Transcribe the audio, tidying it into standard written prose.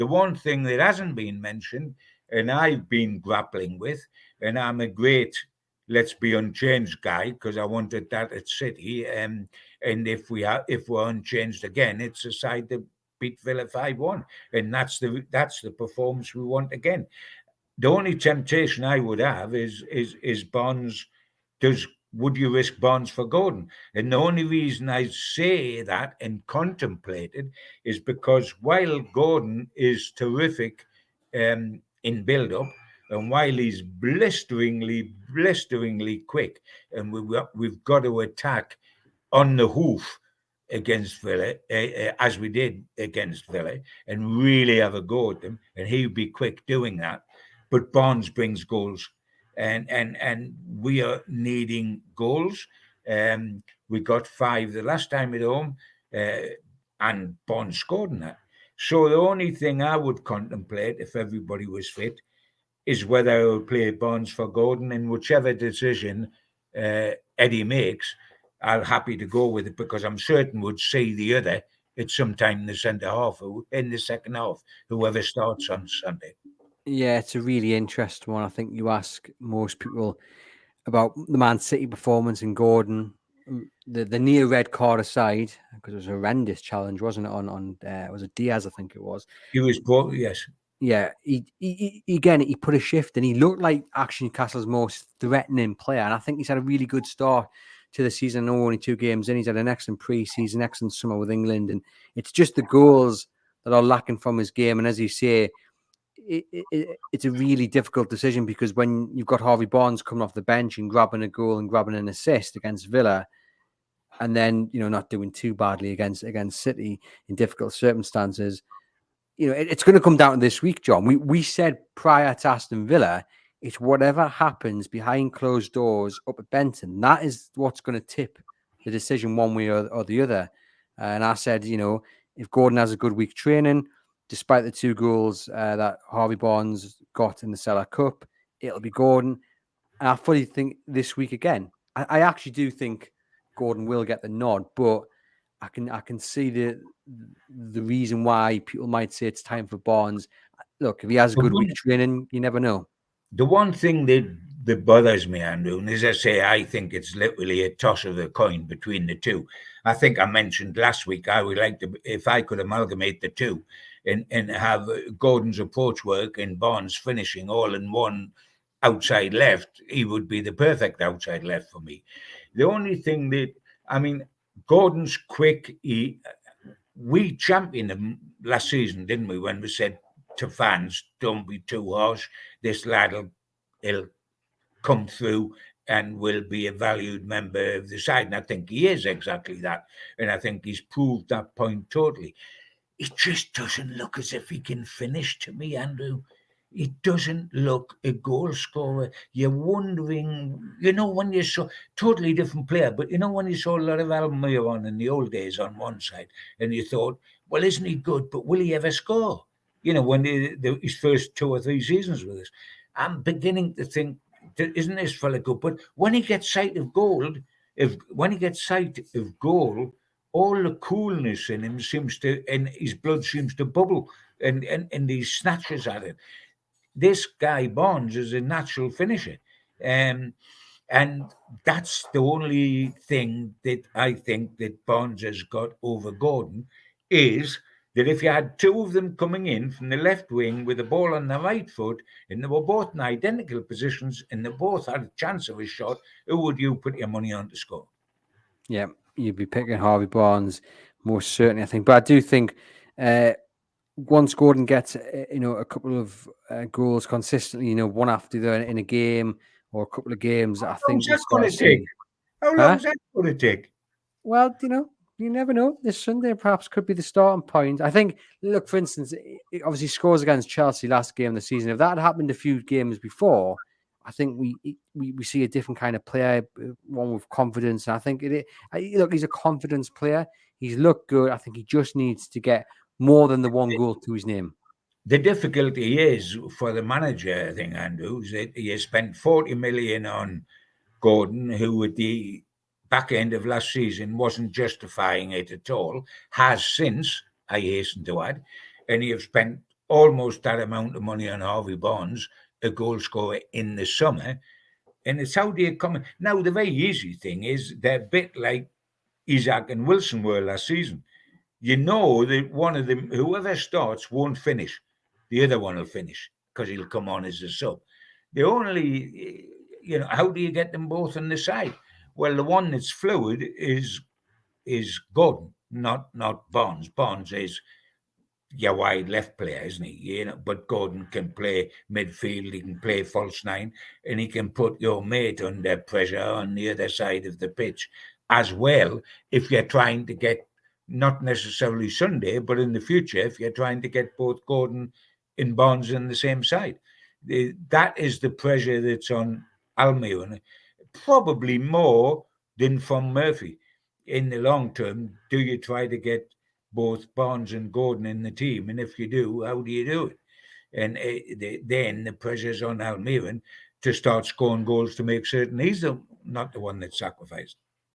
The one thing that hasn't been mentioned, and I've been grappling with, and I'm a great let's be unchanged guy because I wanted that at City. And if we're unchanged again, it's a side that beat Villa 5-1, and that's the performance we want again. The only temptation I would have is Bonds. Would you risk Bonds for Gordon? And the only reason I say that and contemplate it is because while Gordon is terrific in build-up, and while he's blisteringly quick, and we've got to attack on the hoof against Villa, as we did against Villa, and really have a go at them, and he'd be quick doing that. But Barnes brings goals, and we are needing goals. We got 5 the last time at home, and Barnes scored in that. So the only thing I would contemplate, if everybody was fit, is whether I would play Barnes for Gordon, and whichever decision Eddie makes, I'm happy to go with it because I'm certain would see the other at some time in the centre half or in the second half, whoever starts on Sunday. Yeah, it's a really interesting one. I think you ask most people about the Man City performance and Gordon, the near red card aside, because it was a horrendous challenge, wasn't it? On was it Diaz? I think it was. He was brought, yes. Yeah, he again he put a shift and he looked like actually Newcastle's most threatening player, and I think he's had a really good start to the season. I know only 2 games in, he's had an excellent pre-season, excellent summer with England, and it's just the goals that are lacking from his game. And as you say, it's a really difficult decision because when you've got Harvey Barnes coming off the bench and grabbing a goal and grabbing an assist against Villa, and then not doing too badly against City in difficult circumstances, it's going to come down to this week, John. We said prior to Aston Villa, it's whatever happens behind closed doors up at Benton. That is what's going to tip the decision one way or the other. And I said, if Gordon has a good week training, despite the 2 goals that Harvey Barnes got in the Cellar Cup, it'll be Gordon. And I fully think this week again, I actually do think Gordon will get the nod, but I can see the reason why people might say it's time for Barnes. Look, if he has a good week training, you never know. The one thing that bothers me, Andrew, and as I say, I think it's literally a toss of the coin between the two. I think I mentioned last week I would like to, if I could amalgamate the two and have Gordon's approach work and Barnes finishing all in one outside left, he would be the perfect outside left for me. The only thing that, Gordon's quick. We championed him last season, didn't we? When we said to fans, "Don't be too harsh. This lad will come through and will be a valued member of the side." And I think he is exactly that, and I think he's proved that point totally. It just doesn't look as if he can finish to me, Andrew. It doesn't look a goal scorer. You're wondering, when you saw totally different player, but when you saw a lot of Almiron in the old days on one side, and you thought, well, isn't he good? But will he ever score? When his first 2 or 3 seasons with us, I'm beginning to think, isn't this fella good? But when he gets sight of goal, all the coolness in him and his blood seems to bubble, and he snatches at it. This guy Barnes is a natural finisher, and that's the only thing that I think that Barnes has got over Gordon is that if you had 2 of them coming in from the left wing with the ball on the right foot, and they were both in identical positions, and they both had a chance of a shot, who would you put your money on to score? Yeah, you'd be picking Harvey Barnes most certainly, I think. But I do think once Gordon gets a couple of goals consistently, one after the other in a game or a couple of games, I think that's going to take. How long is that going to take? Well, you never know. This Sunday perhaps could be the starting point. I think, look, for instance, it obviously scores against Chelsea last game of the season. If that had happened a few games before, I think we see a different kind of player, one with confidence. And I think look, he's a confidence player. He's looked good. I think he just needs to get more than the 1 goal to his name. The difficulty is for the manager, I think, Andrew, is that he has spent 40 million on Gordon, who at the back end of last season wasn't justifying it at all, has since, I hasten to add, and he have spent almost that amount of money on Harvey Barnes, a goal scorer in the summer. And it's how do you come in? Now, the very easy thing is they're a bit like Isaac and Wilson were last season. You know that one of them, whoever starts, won't finish. The other one will finish because he'll come on as a sub. The only, how do you get them both on the side? Well, the one that's fluid is Gordon, not Barnes. Barnes is your wide left player, isn't he? But Gordon can play midfield, he can play false nine, and he can put your mate under pressure on the other side of the pitch as well. If you're trying to get not necessarily Sunday, but in the future, if you're trying to get both Gordon and Barnes on the same side, that is the pressure that's on Almiron, probably more than from Murphy. In the long term, do you try to get both Barnes and Gordon in the team? And if you do, how do you do it? And then the pressure's on Almiron to start scoring goals to make certain he's not the one that's sacrificed.